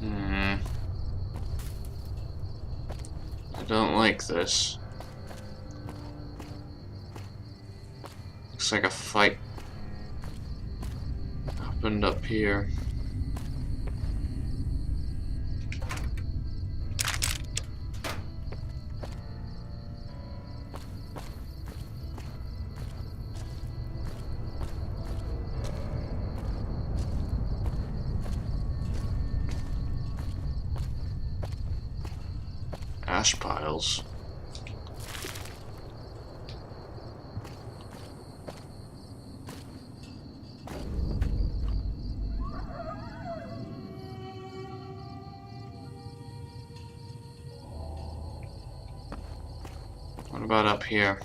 I don't like this. Looks like a fight happened up here. Ash piles. What about up here?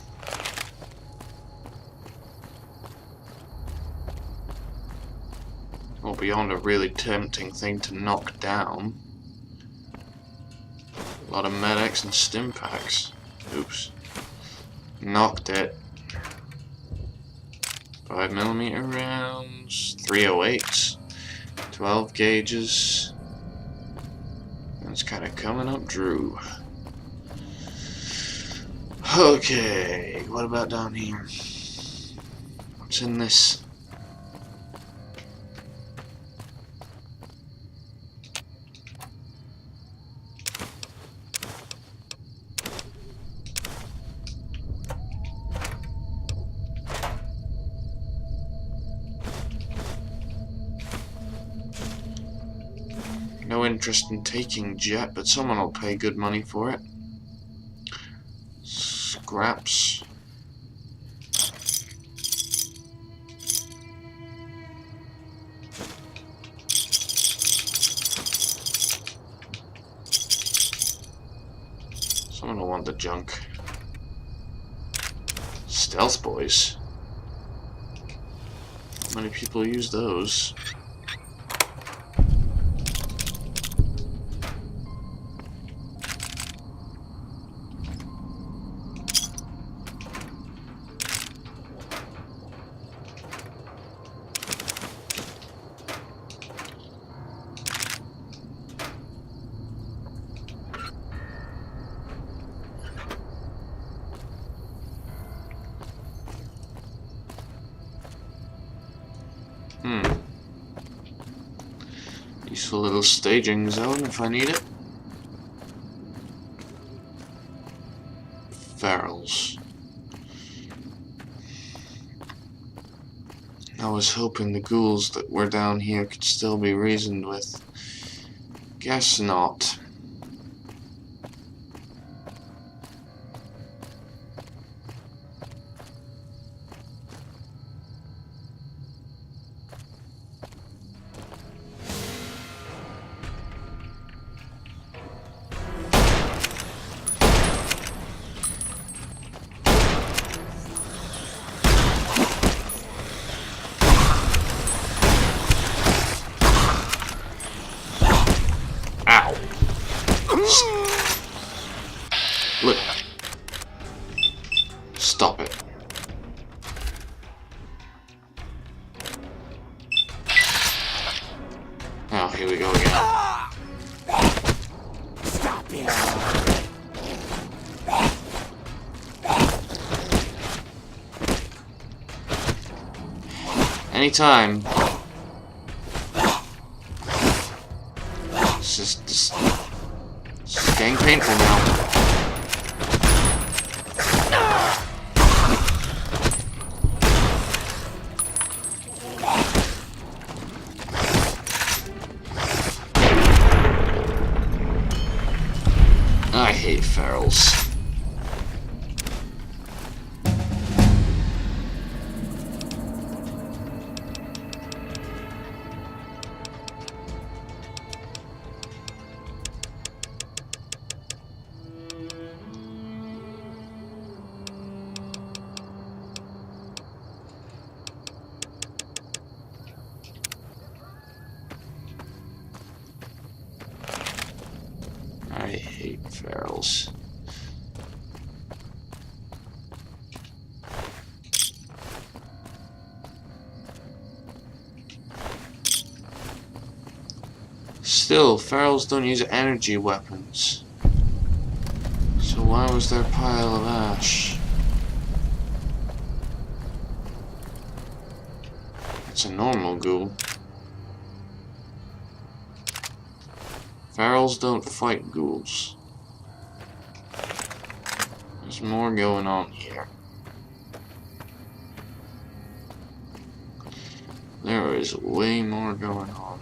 Well, beyond a really tempting thing to knock down. A lot of medics and stim packs. Oops. Knocked it. 5mm rounds. 308s. 12 gauges. That's kind of coming up Drew. Okay, what about down here? What's in this? No interest in taking jet, but someone will pay good money for it. Scraps. Someone will want the junk. Stealth boys. How many people use those? Useful little staging zone if I need it. Ferals. I was hoping the ghouls that were down here could still be reasoned with. Guess not. Look. Stop it. Oh, here we go again. Stop it. Anytime. This is getting painful now. I hate ferals. I hate ferals. Still, ferals don't use energy weapons. So why was there a pile of ash? It's a normal ghoul. Ferals don't fight ghouls. There's more going on here. There is way more going on.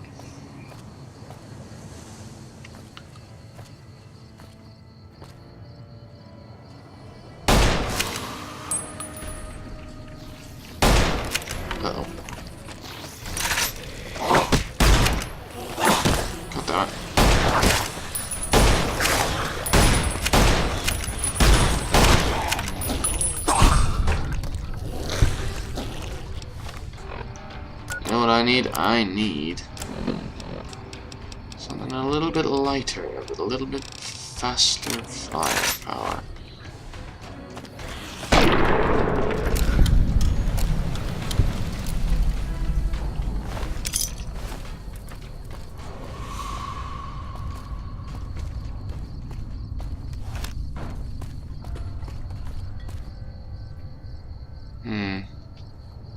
Uh-oh. Got that. You know what I need? I need something a little bit lighter with a little bit faster firepower.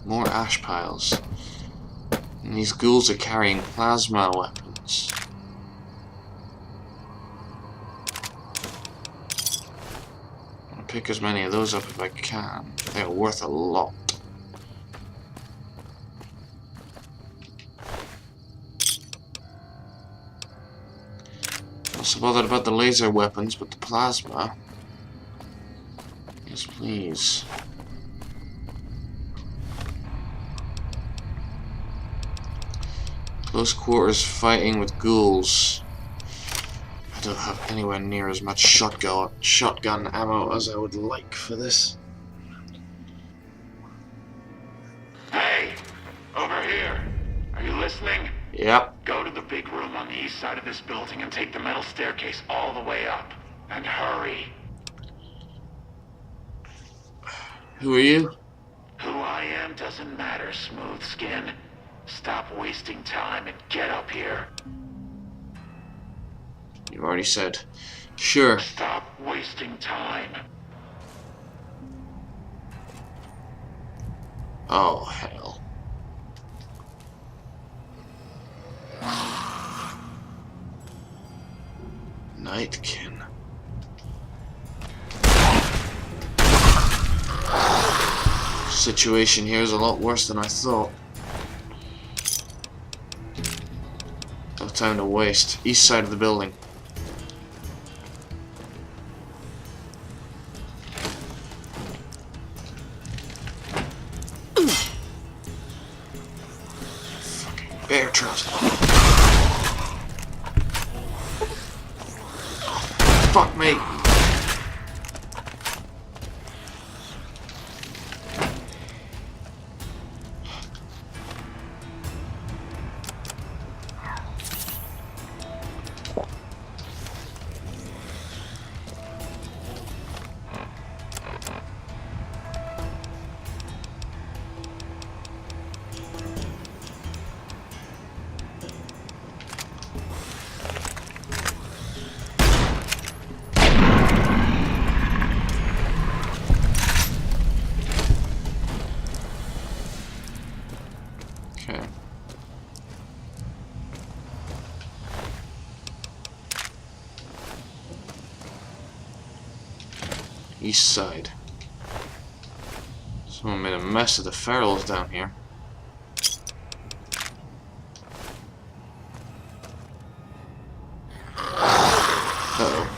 More ash piles. And these ghouls are carrying plasma weapons. I'll pick as many of those up if I can. They're worth a lot. Not so bothered about the laser weapons, but the plasma. Yes, please. Close quarters fighting with ghouls. I don't have anywhere near as much shotgun ammo as I would like for this. Hey! Over here! Are you listening? Yep. Go to the big room on the east side of this building and take the metal staircase all the way up. And hurry. Who are you? Who I am doesn't matter, Smooth Skin. Stop wasting time and get up here. You've already said. Sure. Stop wasting time. Oh, hell. Nightkin. Situation here is a lot worse than I thought. No time to waste. East side of the building. Fucking bear traps. Fuck me. Okay. East side. Someone made a mess of the ferals down here. Uh-oh.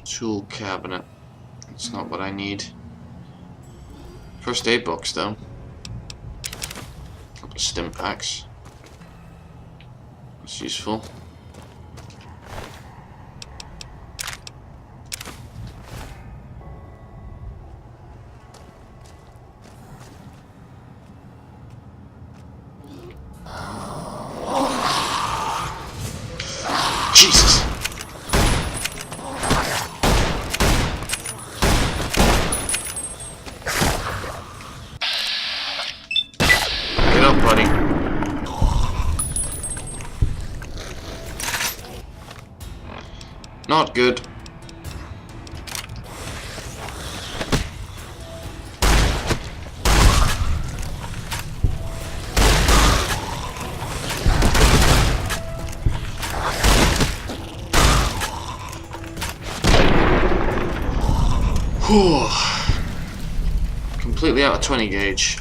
Tool cabinet. That's not what I need. First aid box though. Couple of stim packs. That's useful. not good. Whew. Completely out of 20 gauge.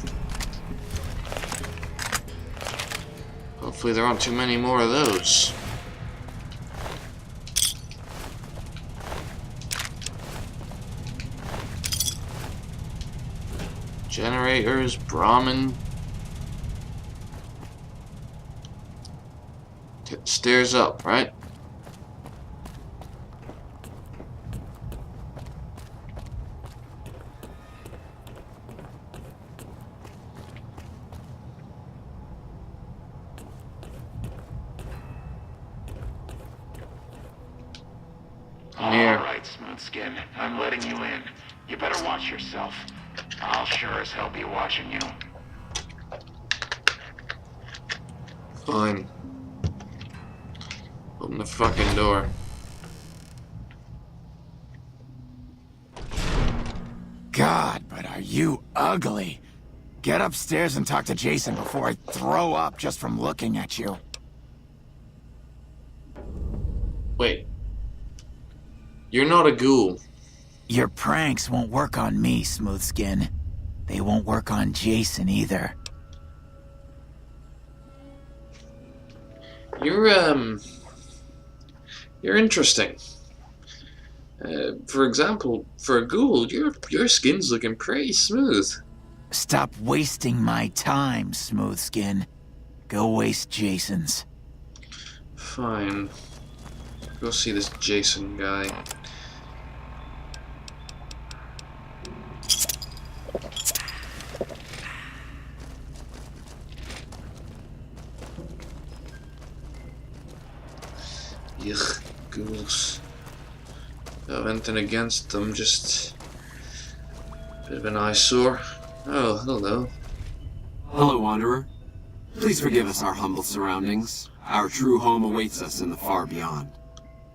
Hopefully there aren't too many more of those. Generators, Brahmin. Stairs up, right? Alright, Smoothskin. I'm letting you in. You better watch yourself. I'll sure as hell be watching you. Fine. Open the fucking door. God, but are you ugly. Get upstairs and talk to Jason before I throw up just from looking at you. Wait. You're not a ghoul. Your pranks won't work on me, Smoothskin. They won't work on Jason either. You're interesting. For example, for a ghoul, your skin's looking pretty smooth. Stop wasting my time, Smoothskin. Go waste Jason's. Fine. Go see this Jason guy. Yuck, ghouls. Don't have anything against them, just a bit of an eyesore. Oh, hello. Hello, Wanderer. Please forgive us our humble surroundings. Our true home awaits us in the far beyond.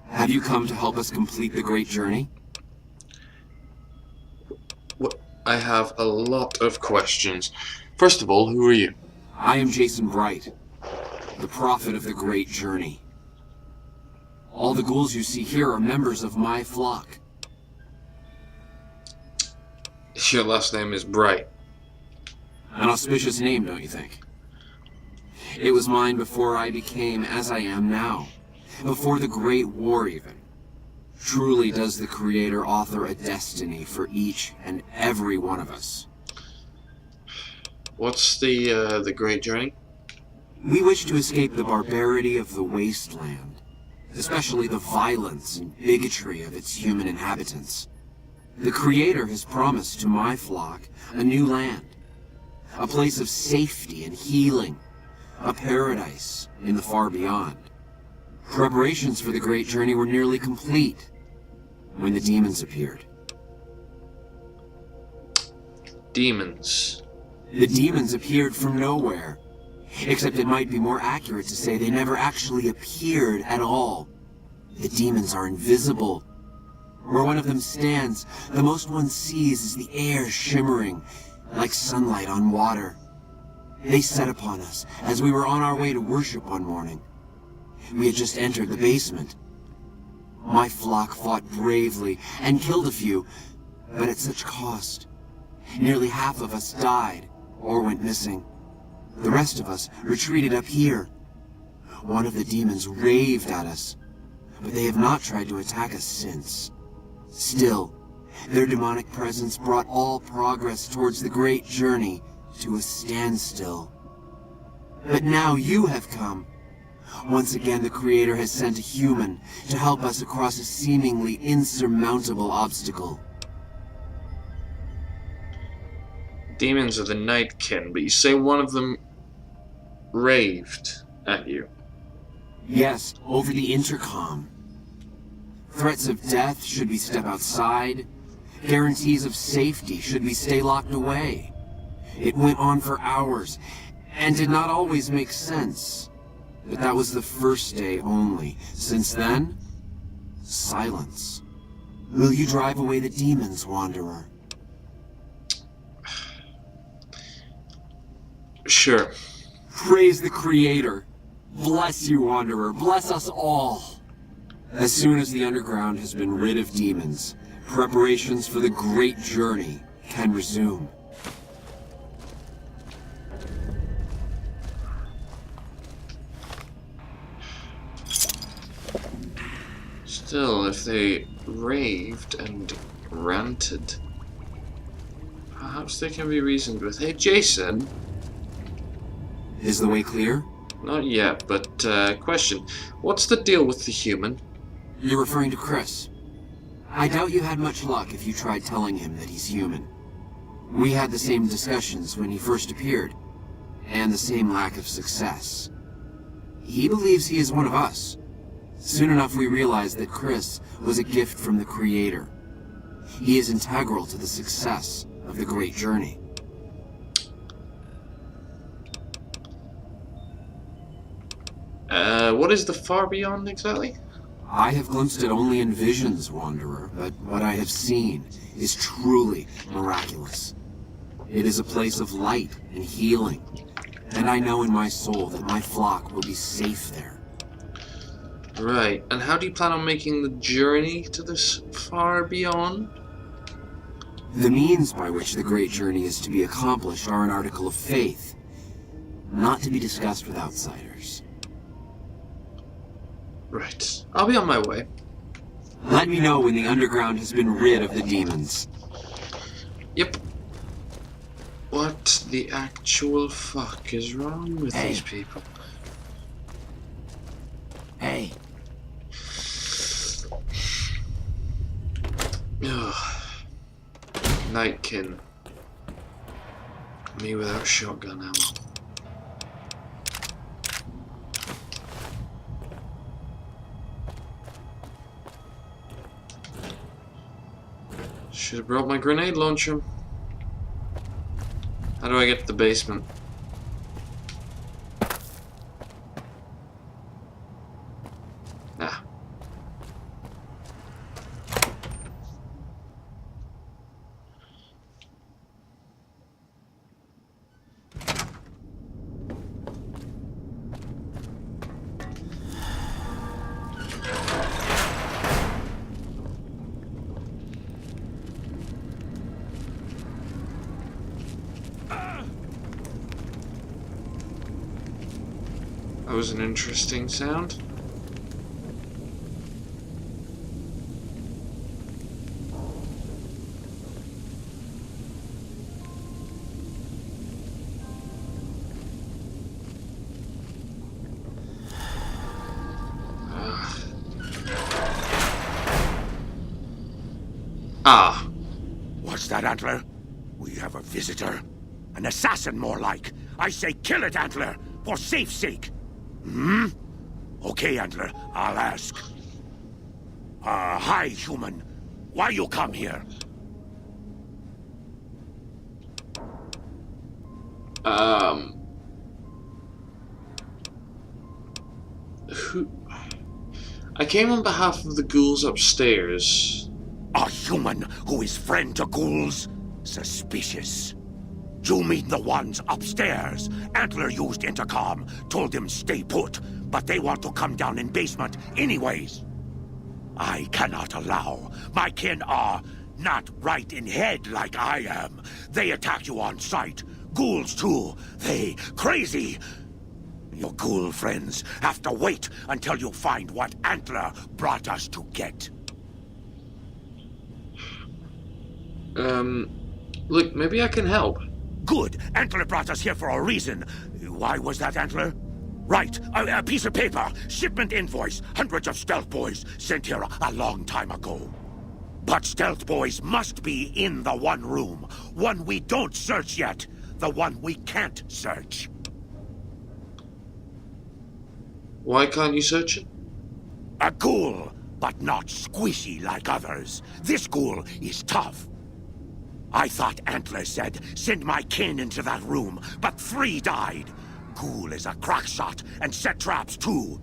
Have you come to help us complete the great journey? What? I have a lot of questions. First of all, who are you? I am Jason Bright, the prophet of the great journey. All the ghouls you see here are members of my flock. Your last name is Bright. An auspicious name, don't you think? It was mine before I became as I am now. Before the Great War, even. Truly does the Creator author a destiny for each and every one of us. What's the Great Journey? We wish to escape the barbarity of the wasteland, especially the violence and bigotry of its human inhabitants. The Creator has promised to my flock a new land, a place of safety and healing, a paradise in the far beyond. Preparations for the great journey were nearly complete when the demons appeared. Demons. The demons appeared from nowhere, except it might be more accurate to say they never actually appeared at all. The demons are invisible. Where one of them stands, the most one sees is the air shimmering like sunlight on water. They set upon us as we were on our way to worship one morning. We had just entered the basement. My flock fought bravely and killed a few, but at such cost. Nearly half of us died or went missing. The rest of us retreated up here. One of the demons raved at us, but they have not tried to attack us since. Still, their demonic presence brought all progress towards the great journey to a standstill. But now you have come. Once again, the Creator has sent a human to help us across a seemingly insurmountable obstacle. Demons are the Nightkin, but you say one of them raved at you. Yes, over the intercom. Threats of death should we step outside. Guarantees of safety should we stay locked away. It went on for hours, and did not always make sense. But that was the first day only. Since then, Silence. Will you drive away the demons, Wanderer? Sure. Praise the Creator. Bless you, Wanderer. Bless us all. As soon as the underground has been rid of demons, preparations for the great journey can resume. Still, if they raved and ranted, perhaps they can be reasoned with. Hey, Jason. Is the way clear? Not yet, but question. What's the deal with the human? You're referring to Chris. I doubt you had much luck if you tried telling him that he's human. We had the same discussions when he first appeared, and the same lack of success. He believes he is one of us. Soon enough we realized that Chris was a gift from the Creator. He is integral to the success of the great journey. What is the far beyond exactly? I have glimpsed it only in visions, Wanderer, but what I have seen is truly miraculous. It is a place of light and healing, and I know in my soul that my flock will be safe there. Right, and how do you plan on making the journey to this far beyond? The means by which the great journey is to be accomplished are an article of faith, not to be discussed with outsiders. Right, I'll be on my way. Let me know when the underground has been rid of the demons. Yep. What the actual fuck is wrong with these people? Hey. Ugh. Nightkin. Me without shotgun ammo. Should have brought my grenade launcher. How do I get to the basement? Ah. That was an interesting sound. Ah. What's that, Antler? We have a visitor. An assassin, more like. I say kill it, Antler, for safe's sake. Hmm? Okay, Antler, I'll ask. Hi, human. Why you come here? Who? I came on behalf of the ghouls upstairs. A human who is friend to ghouls? Suspicious. You mean the ones upstairs? Antler used intercom, told them stay put, but they want to come down in basement anyways. I cannot allow. My kin are not right in head like I am. They attack you on sight. Ghouls too. They crazy. Your ghoul friends have to wait until you find what Antler brought us to get. Look, maybe I can help. Good. Antler brought us here for a reason. Why was that, Antler? Right. A piece of paper. Shipment invoice. Hundreds of stealth boys sent here a long time ago. But stealth boys must be in the one room. One we don't search yet. The one we can't search. Why can't you search it? A ghoul, but not squishy like others. This ghoul is tough. I thought Antler said, send my kin into that room, but 3 died. Ghoul is a crack shot and set traps too.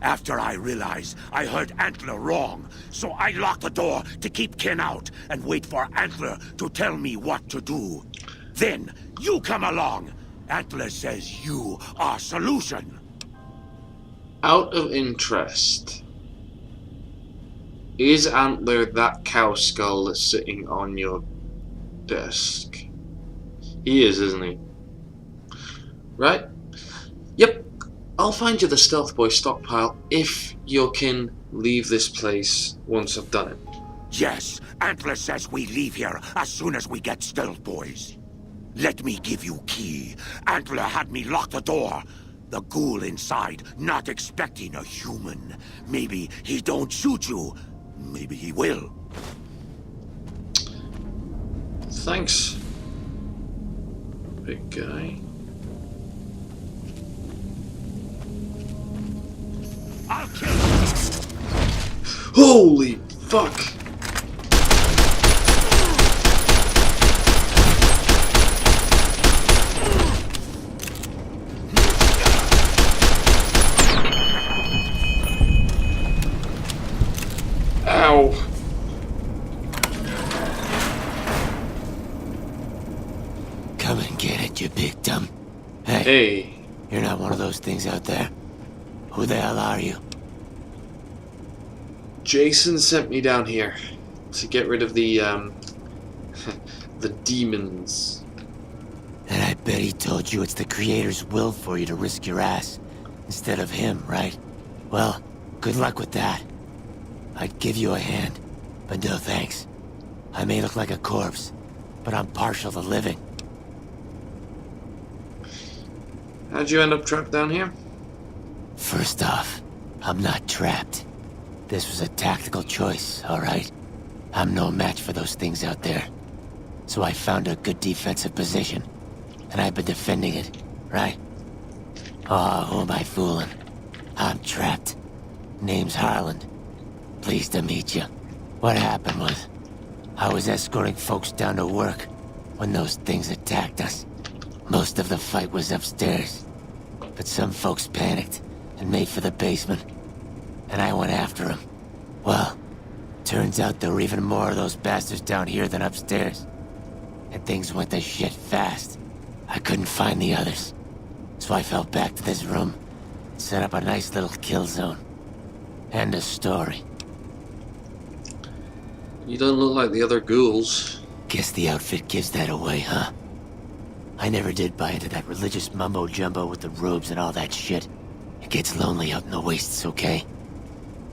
After I realized I heard Antler wrong, so I locked the door to keep Ken out and wait for Antler to tell me what to do. Then, you come along. Antler says you are solution. Out of interest, is Antler that cow skull that's sitting on your desk? He is, isn't he? Right? Yep. I'll find you the Stealth Boy stockpile if you can leave this place once I've done it. Yes, Antler says we leave here as soon as we get Stealth Boys. Let me give you key. Antler had me lock the door. The ghoul inside, not expecting a human. Maybe he don't shoot you. Maybe he will. Thanks, big guy. I'll kill you. Holy fuck! Ow! Come and get it, you big dumb. Hey, Hey, you're not one of those things out there. Who the hell are you? Jason sent me down here to get rid of the the demons. And I bet he told you it's the Creator's will for you to risk your ass instead of him, right? Well, good luck with that. I'd give you a hand, but no thanks. I may look like a corpse, but I'm partial to living. How'd you end up trapped down here? First off, I'm not trapped. This was a tactical choice, alright? I'm no match for those things out there. So I found a good defensive position, and I've been defending it, right? Oh, who am I fooling? I'm trapped. Name's Harland. Pleased to meet you. What happened was, I was escorting folks down to work when those things attacked us. Most of the fight was upstairs, but some folks panicked and made for the basement, and I went after them. Well, turns out there were even more of those bastards down here than upstairs, and things went to shit fast. I couldn't find the others, so I fell back to this room, set up a nice little kill zone. End of story. You don't look like the other ghouls. Guess the outfit gives that away, huh? I never did buy into that religious mumbo-jumbo with the robes and all that shit. It gets lonely out in the wastes, okay?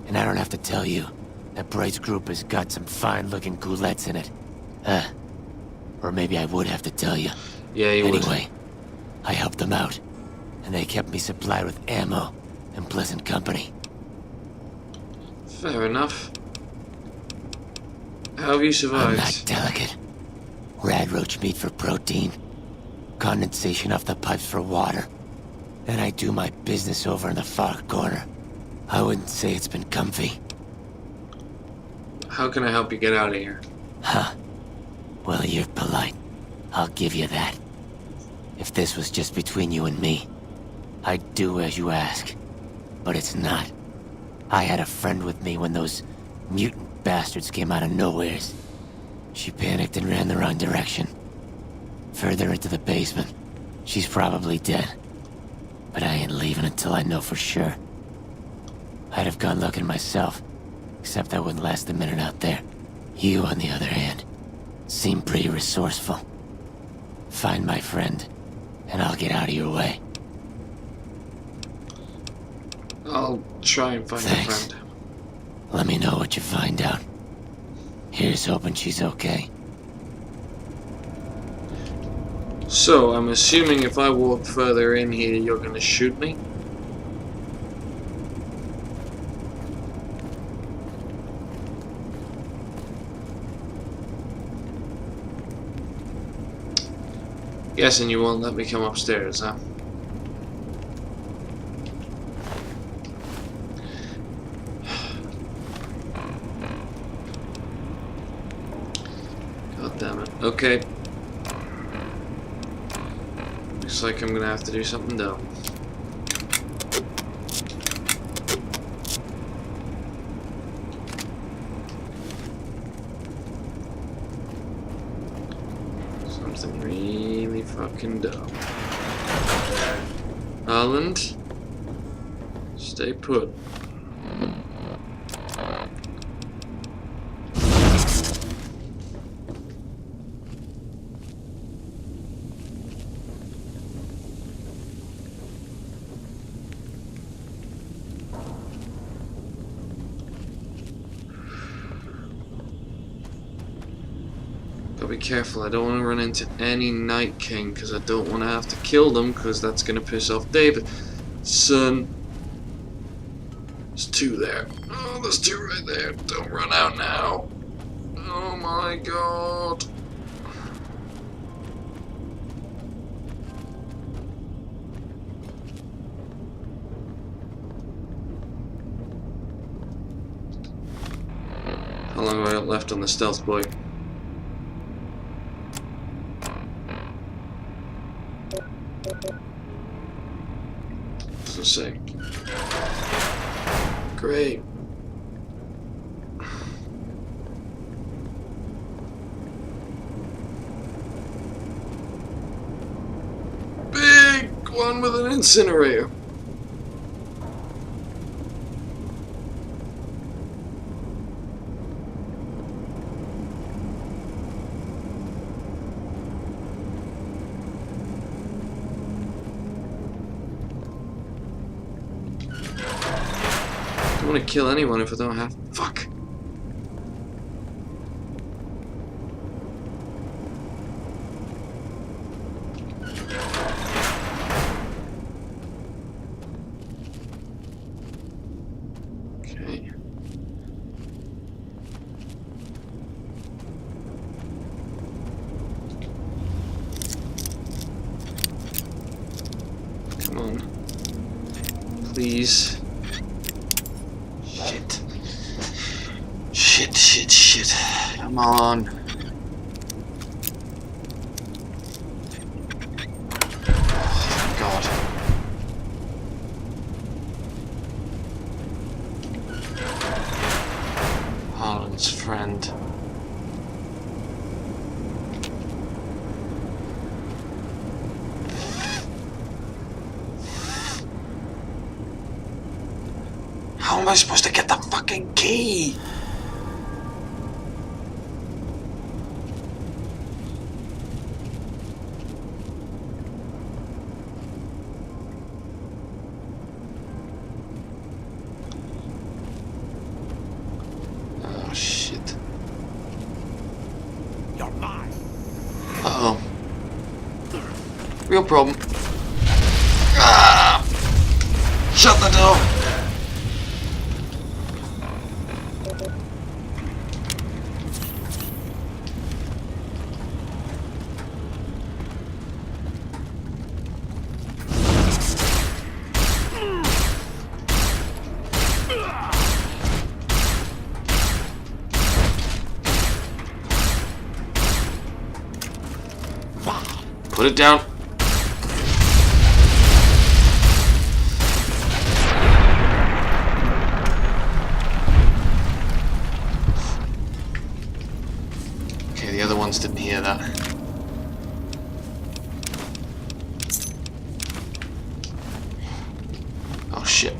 And I don't have to tell you, that Bright's group has got some fine-looking ghoulettes in it. Or maybe I would have to tell you. Yeah, you would. Anyway, I helped them out, and they kept me supplied with ammo and pleasant company. Fair enough. How have you survived? I'm not delicate. Radroach meat for protein. Condensation off the pipes for water. Then I do my business over in the far corner. I wouldn't say it's been comfy. How can I help you get out of here? Huh. Well, you're polite. I'll give you that. If this was just between you and me, I'd do as you ask. But it's not. I had a friend with me when those mutant bastards came out of nowheres. She panicked and ran the wrong direction. Further into the basement. She's probably dead. But I ain't leaving until I know for sure. I'd have gone looking myself, except I wouldn't last a minute out there. You, on the other hand, seem pretty resourceful. Find my friend, and I'll get out of your way. I'll try and find Thanks. a friend. Let me know what you find out. Here's hoping she's okay. So, I'm assuming if I walk further in here, you're gonna shoot me? Guessing you won't let me come upstairs, huh? God damn it. Okay. Looks like I'm gonna have to do something dumb. something really fucking dumb. Harland, stay put. Gotta be careful, I don't want to run into any Night King because I don't want to have to kill them because that's gonna piss off David. Son. There's two there. Oh, there's two right there. Don't run out now. Oh my god. How long have I got left on the stealth boy? So say. Great. Big one with an incinerator. I don't want to kill anyone if I don't have. Fuck. Okay. Come on. Please. Shit. Come on. Oh, God. Harlan's friend. How am I supposed to get the fucking key? Oh shit. You're mine. Uh-oh. Real problem. Ah! Shut the door! Put it down. Okay, the other ones didn't hear that. Oh shit.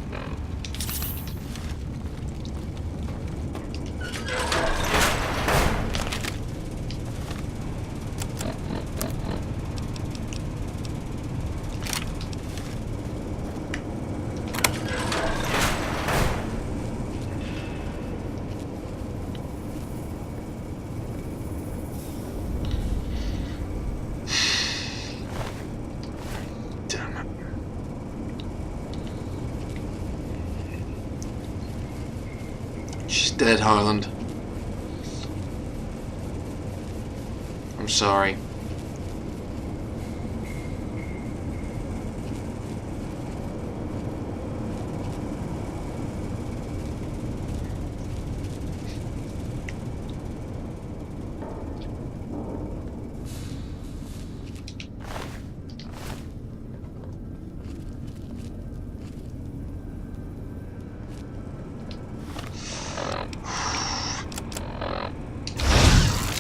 She's dead, Harland. I'm sorry.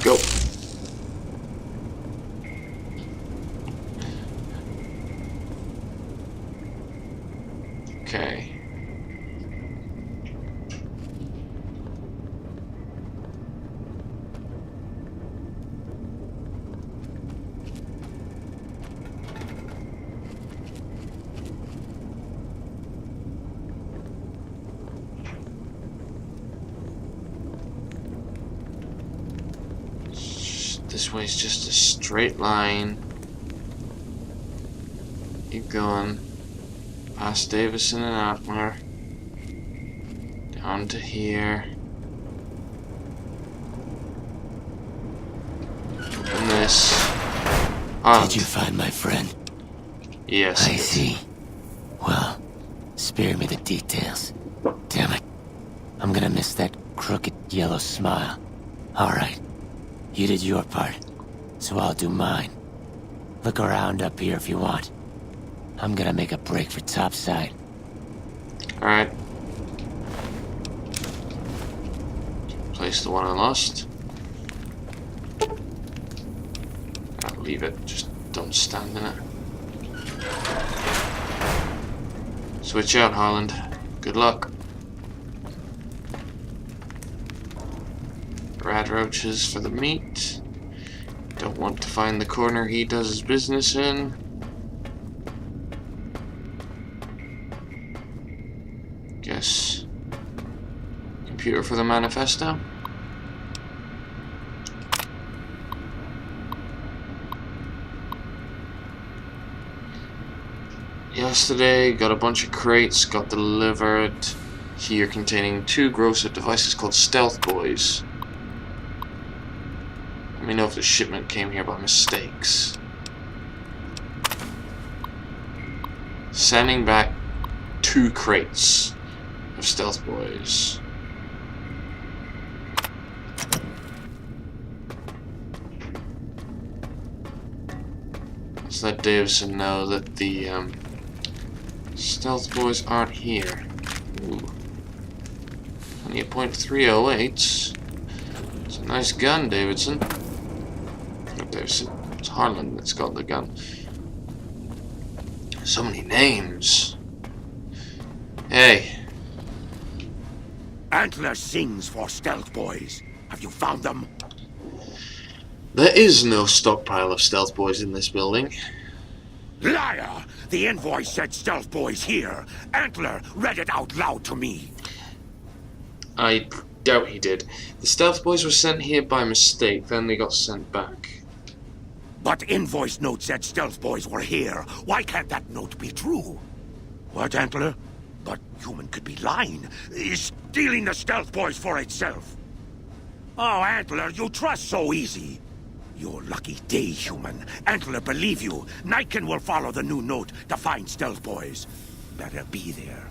Go. This way is just a straight line. Keep going. Past Davison and Antler. Down to here. And this. Did you find my friend? Yes. I see. Well, spare me the details. Damn it. I'm gonna miss that crooked yellow smile. Alright. You did your part, so I'll do mine. Look around up here if you want. I'm gonna make a break for topside. Alright. Place the one I lost. I'll leave it, just don't stand in it. Switch out, Harland. Good luck. Rad roaches for the meat. Don't want to find the corner he does his business in. Guess. Computer for the manifesto. Yesterday, got a bunch of crates, got delivered here containing 2 gross-up devices called Stealth Boys. Let me know if the shipment came here by mistakes. Sending back 2 crates of Stealth Boys. Let's let Davison know that the Stealth Boys aren't here. Ooh. Only a .308. It's a nice gun, Davidson. Not Davidson. It's Harlan that's got the gun. So many names. Hey. Antler sings for Stealth Boys. Have you found them? There is no stockpile of Stealth Boys in this building. Liar! The invoice said Stealth Boys here. Antler read it out loud to me. I doubt he did. The Stealth Boys were sent here by mistake, then they got sent back. But invoice note said Stealth Boys were here. Why can't that note be true? What, Antler? But human could be lying. Stealing the Stealth Boys for itself. Oh, Antler, you trust so easy. Your lucky day, human. Antler believe you. Nightkin will follow the new note to find Stealth Boys. Better be there.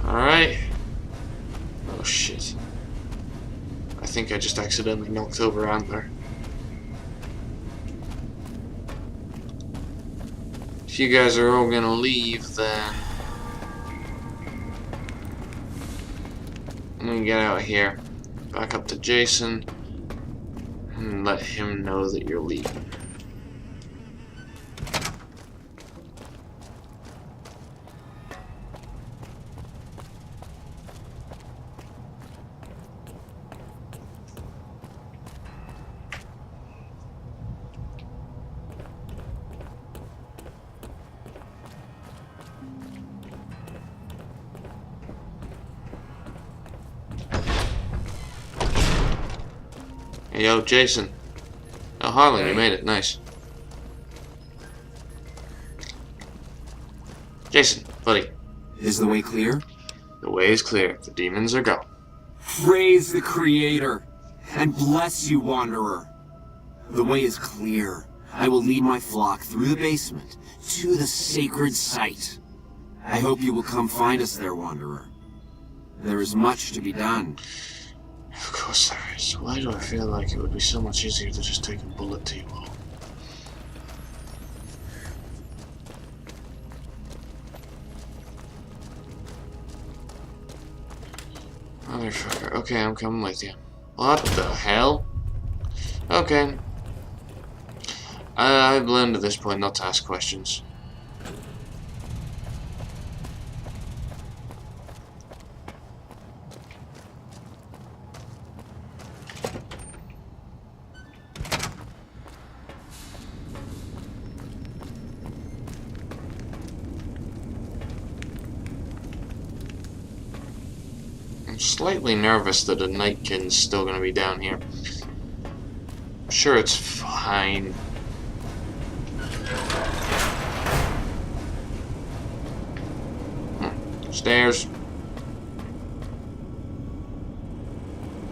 Alright. Oh shit. I think I just accidentally knocked over Antler. If you guys are all gonna leave, then I'm gonna get out of here. Back up to Jason and let him know that you're leaving. Hey, yo, Jason. Oh, Harlan, you made it. Nice. Jason, buddy. Is the way clear? The way is clear. The demons are gone. Praise the Creator, and bless you, Wanderer. The way is clear. I will lead my flock through the basement to the sacred site. I hope you will come find us there, Wanderer. There is much to be done. Of course there is. Why do I feel like it would be so much easier to just take a bullet to you all? Motherfucker. Okay, I'm coming with you. What the hell? Okay. I've learned at this point not to ask questions. I'm slightly nervous that the Nightkin's still going to be down here. I'm sure it's fine. Stairs.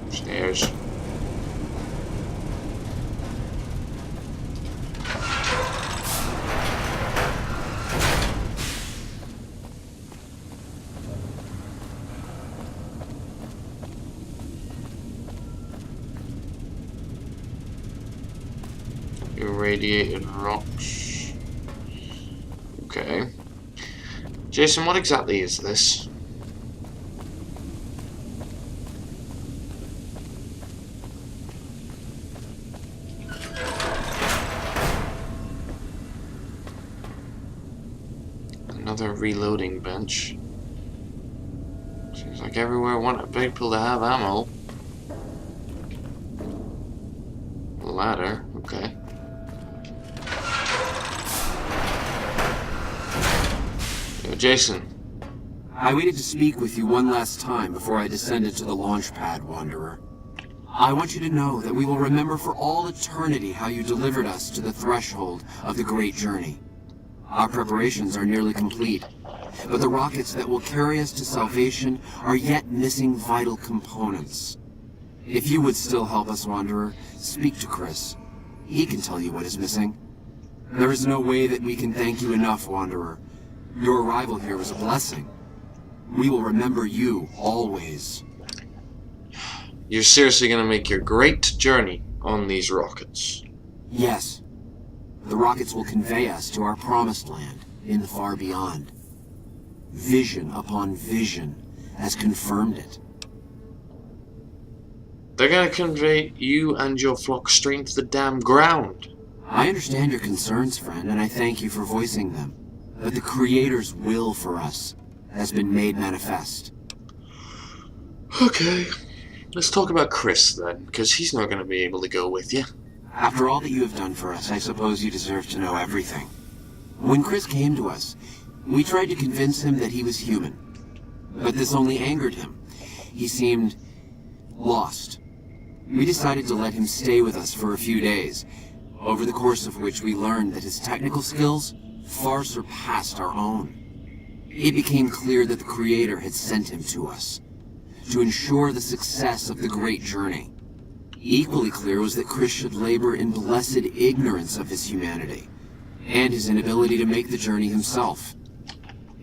Stairs. Irradiated rocks. Okay. Jason, what exactly is this? Another reloading bench. Seems like everywhere I want people to have ammo. Ladder, okay. Yo, Jason. I waited to speak with you one last time before I descended to the launch pad, Wanderer. I want you to know that we will remember for all eternity how you delivered us to the threshold of the great journey. Our preparations are nearly complete, but the rockets that will carry us to salvation are yet missing vital components. If you would still help us, Wanderer, speak to Chris. He can tell you what is missing. There is no way that we can thank you enough, Wanderer. Your arrival here was a blessing. We will remember you always. You're seriously gonna make your great journey on these rockets? Yes. The rockets will convey us to our promised land in the far beyond. Vision upon vision has confirmed it. They're gonna convey you and your flock straight to the damn ground. I understand your concerns, friend, and I thank you for voicing them. But the Creator's will for us has been made manifest. Okay. Let's talk about Chris then, because he's not gonna be able to go with you. After all that you have done for us, I suppose you deserve to know everything. When Chris came to us, we tried to convince him that he was human. But this only angered him. He seemed lost. We decided to let him stay with us for a few days, over the course of which we learned that his technical skills far surpassed our own. It became clear that the Creator had sent him to us, to ensure the success of the great journey. Equally clear was that Chris should labor in blessed ignorance of his humanity, and his inability to make the journey himself.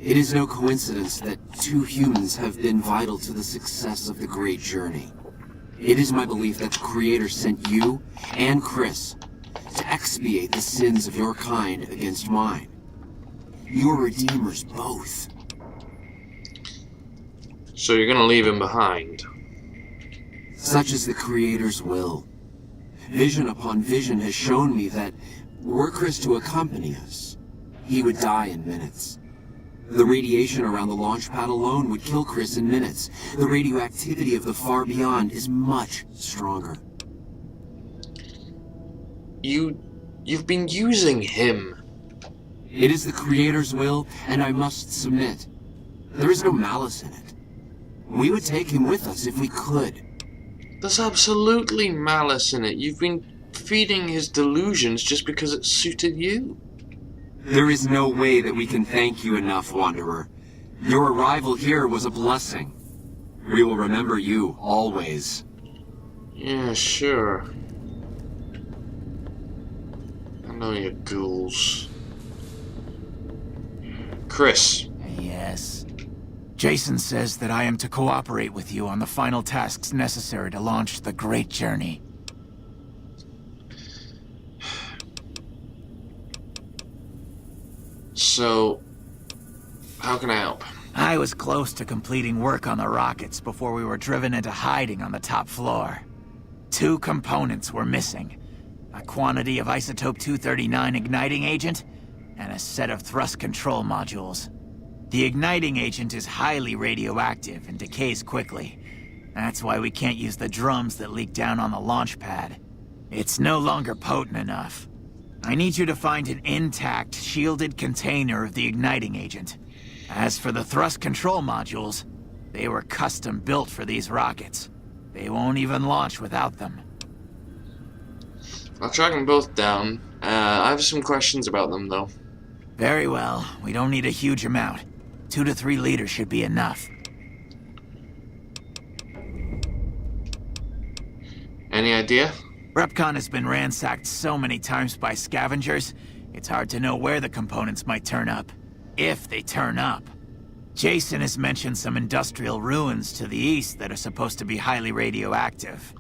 It is no coincidence that two humans have been vital to the success of the great journey. It is my belief that the Creator sent you and Chris to expiate the sins of your kind against mine. Your redeemers both. So you're gonna leave him behind? Such is the Creator's will. Vision upon vision has shown me that, were Chris to accompany us, he would die in minutes. The radiation around the launch pad alone would kill Chris in minutes. The radioactivity of the far beyond is much stronger. You've been using him. It is the Creator's will, and I must submit. There is no malice in it. We would take him with us if we could. There's absolutely malice in it. You've been feeding his delusions just because it suited you. There is no way that we can thank you enough, Wanderer. Your arrival here was a blessing. We will remember you always. Yeah, sure. I know you're ghouls. Chris. Yes. Jason says that I am to cooperate with you on the final tasks necessary to launch the Great Journey. So, how can I help? I was close to completing work on the rockets before we were driven into hiding on the top floor. 2 components were missing. A quantity of isotope 239 igniting agent, and a set of thrust control modules. The igniting agent is highly radioactive and decays quickly. That's why we can't use the drums that leak down on the launch pad. It's no longer potent enough. I need you to find an intact, shielded container of the igniting agent. As for the thrust control modules, They were custom built for these rockets. They won't even launch without them. I'll track them both down. I have some questions about them, though. Very well. We don't need a huge amount. 2 to 3 liters should be enough. Any idea? REPCONN has been ransacked so many times by scavengers, it's hard to know where the components might turn up. If they turn up. Jason has mentioned some industrial ruins to the east that are supposed to be highly radioactive.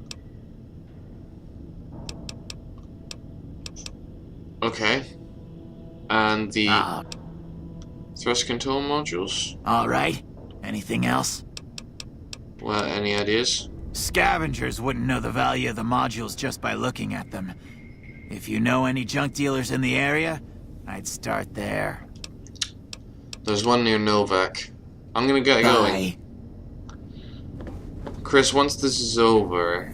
Okay. And the thrust control modules? Alright. Anything else? Well, any ideas? Scavengers wouldn't know the value of the modules just by looking at them. If you know any junk dealers in the area, I'd start there. There's one near Novak. I'm gonna get going. Chris, once this is over,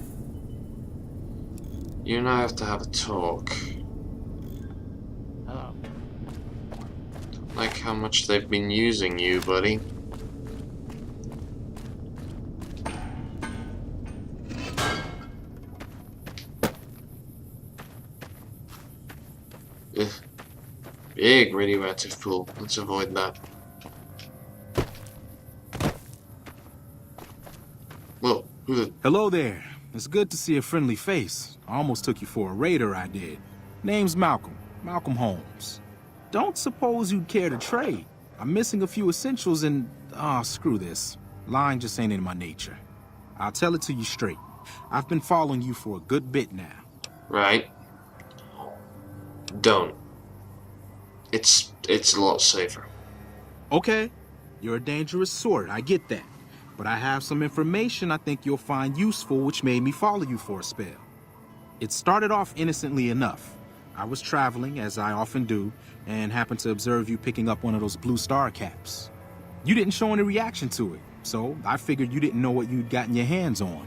you and I have to have a talk. Hello. Like how much they've been using you, buddy. Ugh. Big radioactive pool. Let's avoid that. Whoa, who the... Hello there. It's good to see a friendly face. I almost took you for a raider, I did. Name's Malcolm. Malcolm Holmes. Don't suppose you'd care to trade. I'm missing a few essentials and... screw this. Lying just ain't in my nature. I'll tell it to you straight. I've been following you for a good bit now. Right. Don't. It's a lot safer. Okay. You're a dangerous sort, I get that. But I have some information I think you'll find useful which made me follow you for a spell. It started off innocently enough. I was traveling, as I often do, and happened to observe you picking up one of those blue star caps. You didn't show any reaction to it, so I figured you didn't know what you'd gotten your hands on.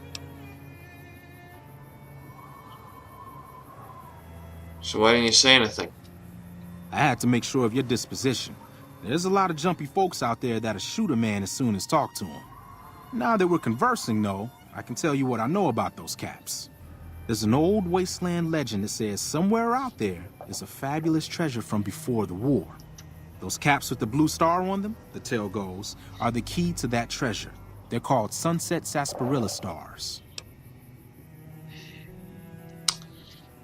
So why didn't you say anything? I had to make sure of your disposition. There's a lot of jumpy folks out there that'll shoot a man as soon as talk to him. Now that we're conversing, though, I can tell you what I know about those caps. There's an old wasteland legend that says somewhere out there is a fabulous treasure from before the war. Those caps with the blue star on them, the tale goes, are the key to that treasure. They're called sunset sarsaparilla stars.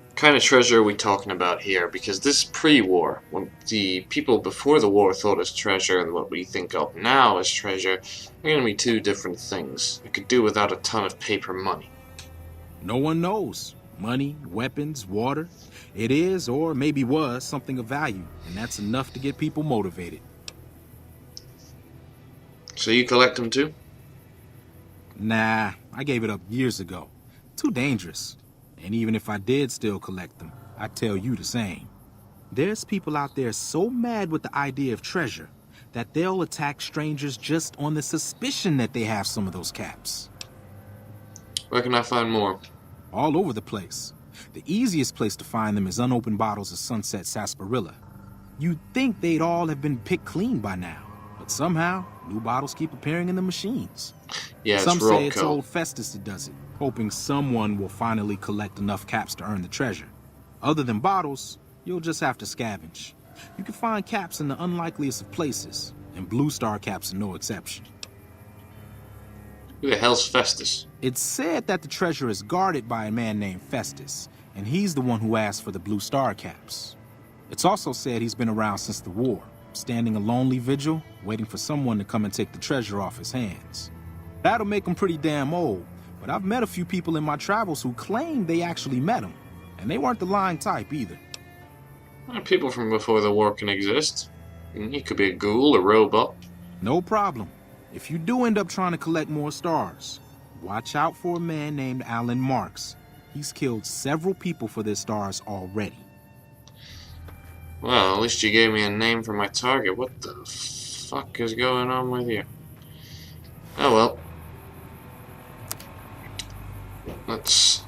What kind of treasure are we talking about here? Because this pre-war, when the people before the war thought as treasure and what we think of now as treasure, are going to be two different things. We could do without a ton of paper money. No one knows. Money, weapons, water. It is, or maybe was, something of value, and that's enough to get people motivated. So you collect them too? Nah, I gave it up years ago. Too dangerous. And even if I did still collect them, I'd tell you the same. There's people out there so mad with the idea of treasure that they'll attack strangers just on the suspicion that they have some of those caps. Where can I find more? All over the place. The easiest place to find them is unopened bottles of sunset sarsaparilla. You'd think they'd all have been picked clean by now, but somehow, new bottles keep appearing in the machines. Yeah, Some it's say it's Roadkill. old Festus that does it, hoping someone will finally collect enough caps to earn the treasure. Other than bottles, you'll just have to scavenge. You can find caps in the unlikeliest of places, and blue star caps are no exception. Who the hell's Festus? It's said that the treasure is guarded by a man named Festus, and he's the one who asked for the blue star caps. It's also said he's been around since the war, standing a lonely vigil, waiting for someone to come and take the treasure off his hands. That'll make him pretty damn old, but I've met a few people in my travels who claim they actually met him, and they weren't the lying type either. People from before the war can exist. He could be a ghoul, a robot. No problem. If you do end up trying to collect more stars, watch out for a man named Alan Marks. He's killed several people for their stars already. Well, at least you gave me a name for my target. What the fuck is going on with you? Oh well. Let's...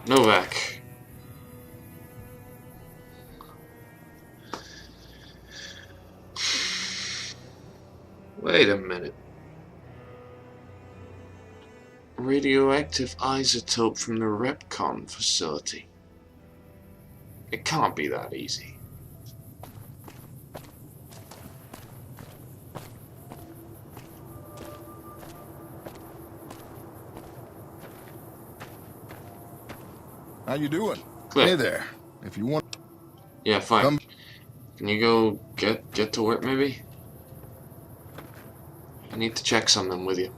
Novak. Wait a minute. Radioactive isotope from the REPCONN facility. It can't be that easy. How you doing? Cliff. Hey there. If you want... Yeah, fine. Come. Can you go get to work, maybe? I need to check something with you.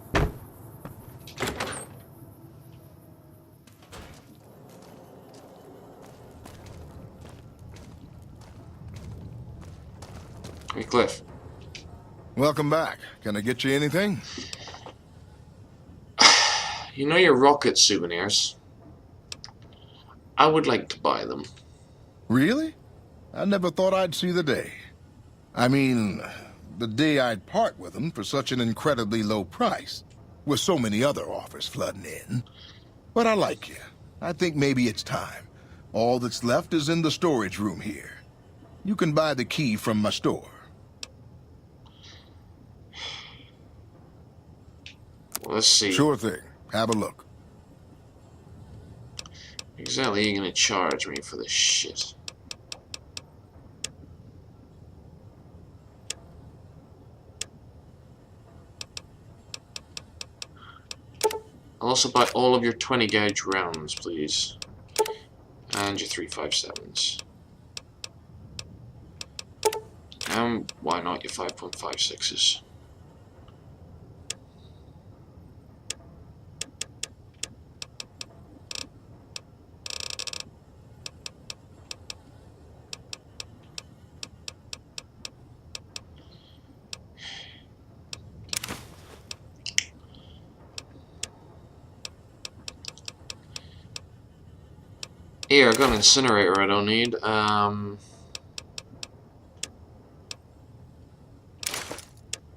Hey, Cliff. Welcome back. Can I get you anything? You know your rocket souvenirs? I would like to buy them. Really? I never thought I'd see the day. I mean, the day I'd part with them for such an incredibly low price, with so many other offers flooding in. But I like you. I think maybe it's time. All that's left is in the storage room here. You can buy the key from my store. Let's see. Sure thing. Have a look. Exactly, are you gonna charge me for this shit? I'll also buy all of your 20 gauge rounds, please. And your 357s. And why not your 5.56s? Here, I got an incinerator I don't need.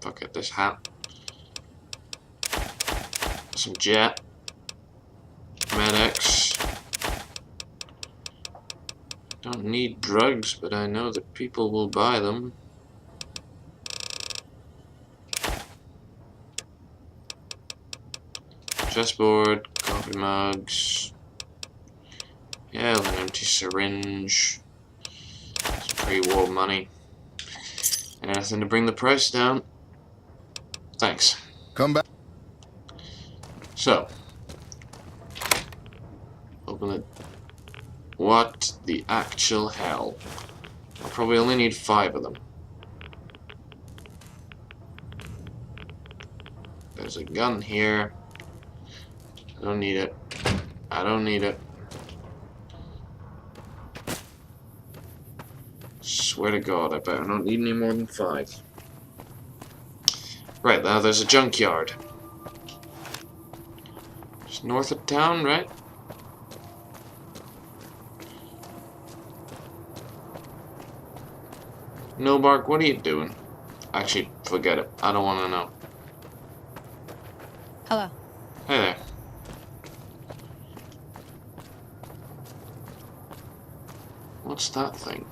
Fuck it, this hat. Some jet. Med-X. Don't need drugs, but I know that people will buy them. Chessboard, coffee mugs. Yeah, an empty syringe. Some pre-war money. Anything to bring the price down. Thanks. Come back. So. Open it. What the actual hell? I'll probably only need 5 of them. There's a gun here. I don't need it. I don't need it. Swear to God, I bet I don't need any more than 5. Right, now there's a junkyard. Just north of town, right? No, Bark, what are you doing? Actually, forget it. I don't want to know. Hello. Hey there. What's that thing?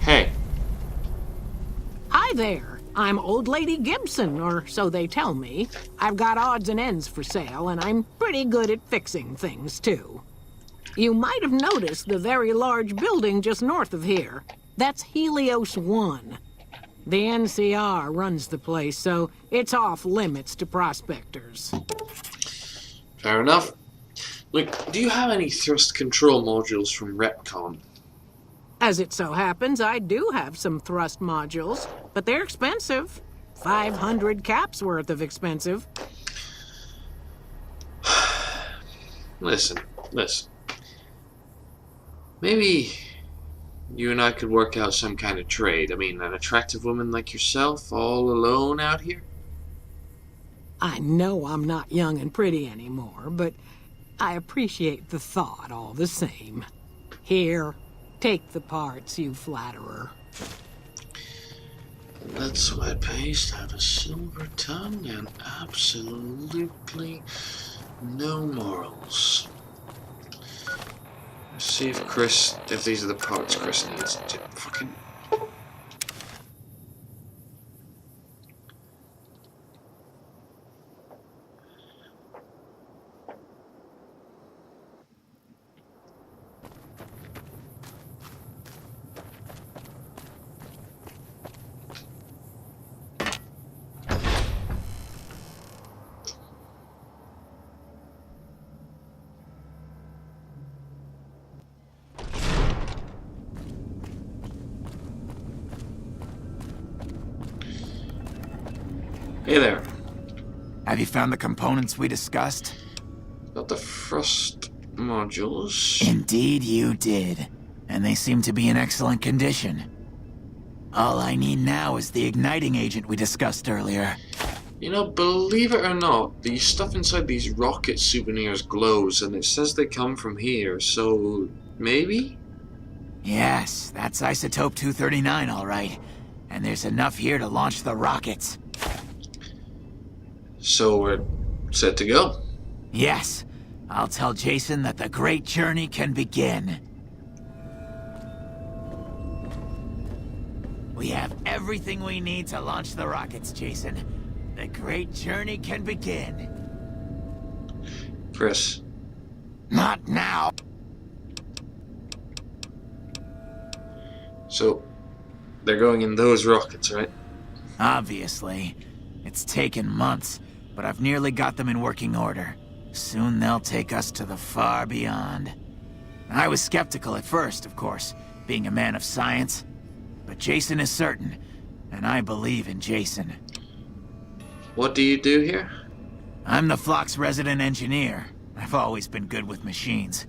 Hey. Hi there. I'm Old Lady Gibson, or so they tell me. I've got odds and ends for sale, and I'm pretty good at fixing things, too. You might have noticed the very large building just north of here. That's Helios 1. The NCR runs the place, so it's off limits to prospectors. Fair enough. Look, do you have any thrust control modules from REPCONN? As it so happens, I do have some thrust modules, but they're expensive. 500 caps worth of expensive. Listen. Maybe you and I could work out some kind of trade. I mean, an attractive woman like yourself, all alone out here? I know I'm not young and pretty anymore, but I appreciate the thought all the same. Here, Take the parts, you flatterer. That sweat paste had a silver tongue and absolutely no morals. Let's see if these are the parts Chris needs to fucking... Hey there. Have you found the components we discussed? Got the thrust modules. Indeed you did. And they seem to be in excellent condition. All I need now is the igniting agent we discussed earlier. You know, believe it or not, the stuff inside these rocket souvenirs glows, and it says they come from here, so... maybe? Yes, that's isotope 239, all right. And there's enough here to launch the rockets. So we're set to go. Yes. I'll tell Jason that the great journey can begin. We have everything we need to launch the rockets, Jason. The great journey can begin. Chris. Not now. So, they're going in those rockets, right? Obviously. It's taken months, but I've nearly got them in working order. Soon they'll take us to the far beyond. I was skeptical at first, of course, being a man of science. But Jason is certain, and I believe in Jason. What do you do here? I'm the Flock's resident engineer. I've always been good with machines.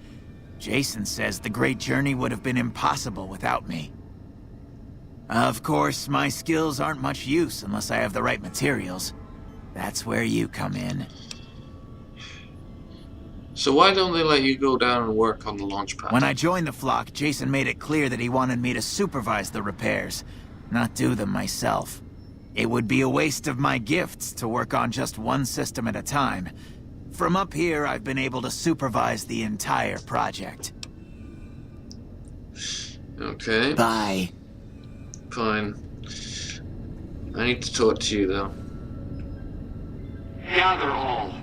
Jason says the great journey would have been impossible without me. Of course, my skills aren't much use unless I have the right materials. That's where you come in. So why don't they let you go down and work on the launch pad? When I joined the Flock, Jason made it clear that he wanted me to supervise the repairs, not do them myself. It would be a waste of my gifts to work on just one system at a time. From up here, I've been able to supervise the entire project. Okay. Bye. Fine. I need to talk to you, though. Gather all.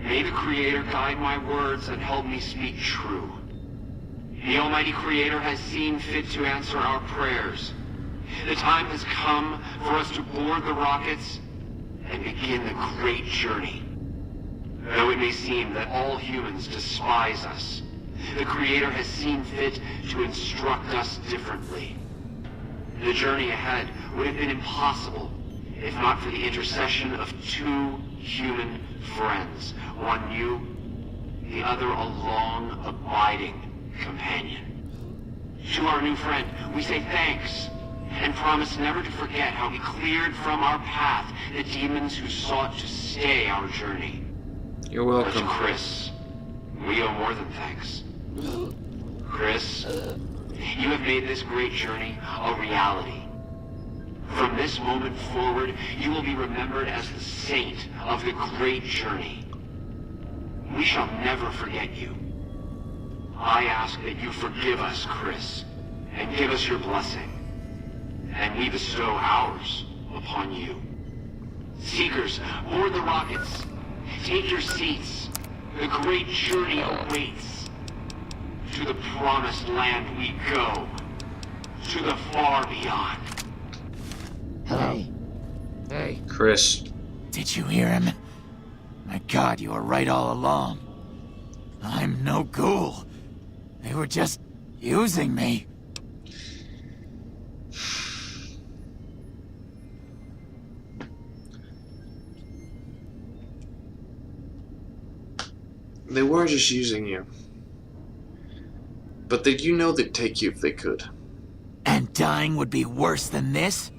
May the Creator guide my words and help me speak true. The Almighty Creator has seen fit to answer our prayers. The time has come for us to board the rockets and begin the great journey. Though it may seem that all humans despise us, the Creator has seen fit to instruct us differently. The journey ahead would have been impossible if not for the intercession of two human friends, one new, the other a long, abiding companion. To our new friend, we say thanks, and promise never to forget how he cleared from our path the demons who sought to stay our journey. You're But welcome. to Chris, we owe more than thanks. Chris, you have made this great journey a reality. From this moment forward, you will be remembered as the saint of the great journey. We shall never forget you. I ask that you forgive us, Chris, and give us your blessing. And we bestow ours upon you. Seekers, board the rockets. Take your seats. The great journey awaits. To the promised land we go. To the far beyond. Hey. Hey. Chris. Did you hear him? My God, you were right all along. I'm no ghoul. They were just using me. They were just using you. But did you know they'd take you if they could? And dying would be worse than this?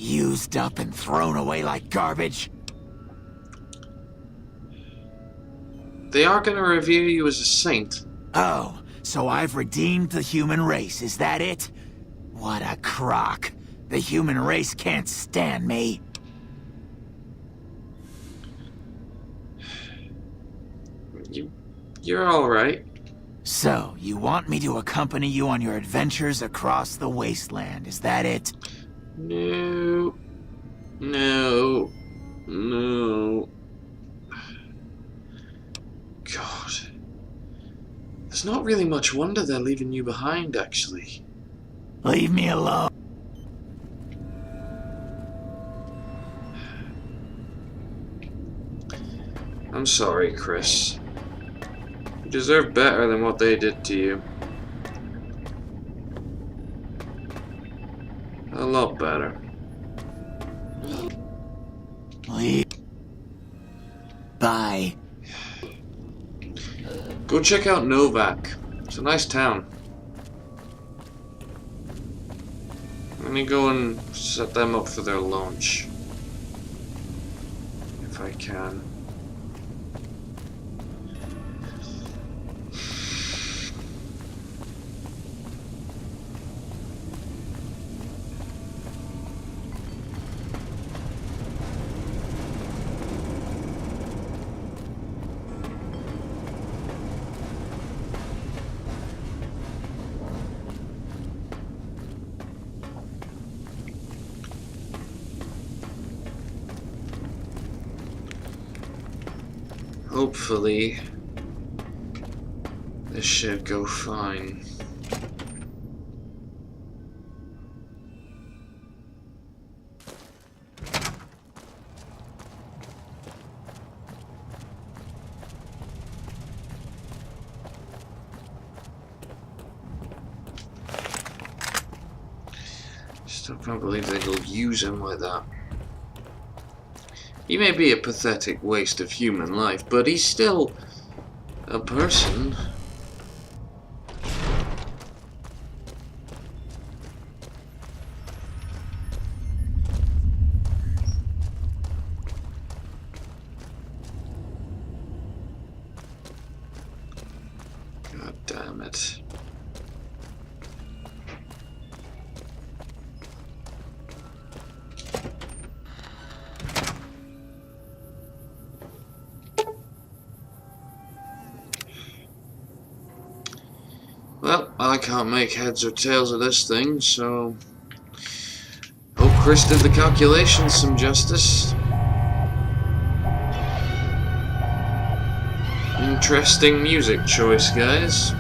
Used up and thrown away like garbage? They are going to revere you as a saint. Oh, So I've redeemed the human race, is that it? What a crock. The human race can't stand me. You're alright. So, you want me to accompany you on your adventures across the wasteland, is that it? No. No. No. God. There's not really much wonder they're leaving you behind, actually. Leave me alone. I'm sorry, Chris. You deserve better than what they did to you. A lot better. Leave. Bye. Go check out Novak. It's a nice town. Let me go and set them up for their launch. If I can. Hopefully, this should go fine. Still can't believe they'll use him like that. He may be a pathetic waste of human life, but he's still a person. God damn it. Well, I can't make heads or tails of this thing, so hope Chris did the calculations some justice. Interesting music choice, guys.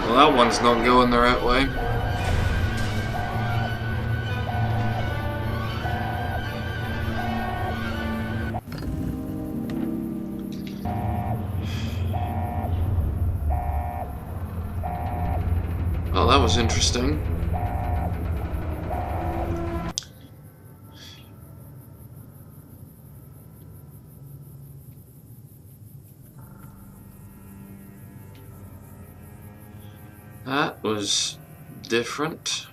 Well, that one's not going the right way. Well, that was interesting. That was different.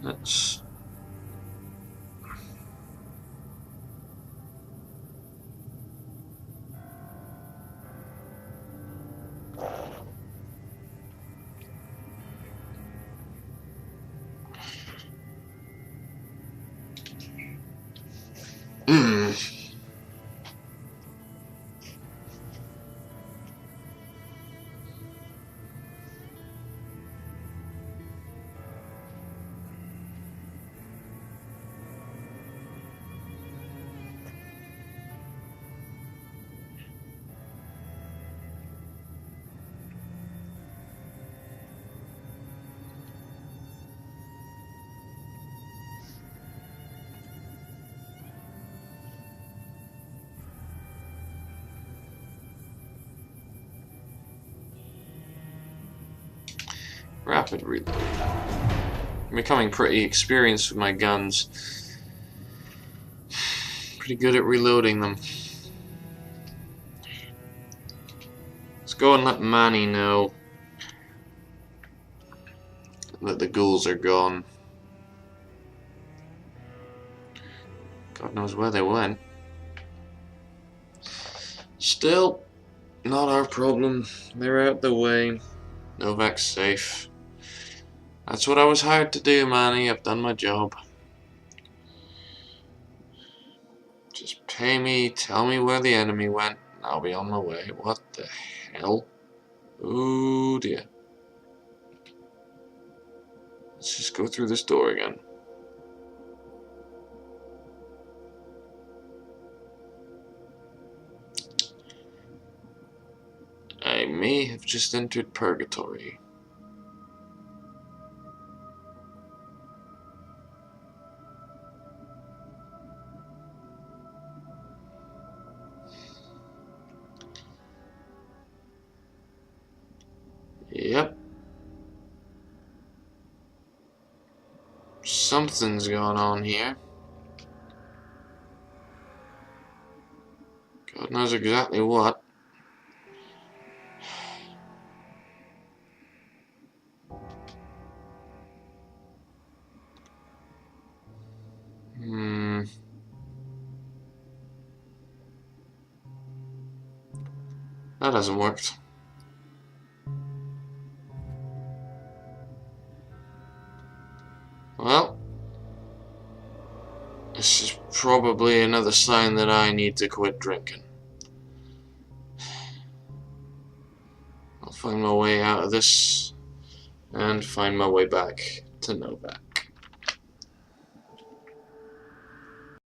That's... Rapid reload. I'm becoming pretty experienced with my guns. Pretty good at reloading them. Let's go and let Manny know that the ghouls are gone. God knows where they went. Still, not our problem. They're out the way. Novak's safe. That's what I was hired to do, Manny. I've done my job. Just pay me, tell me where the enemy went, and I'll be on my way. What the hell? Oh dear. Let's just go through this door again. I may have just entered purgatory. Yep. Something's going on here. God knows exactly what. That hasn't worked. Well, this is probably another sign that I need to quit drinking. I'll find my way out of this and find my way back to Novak.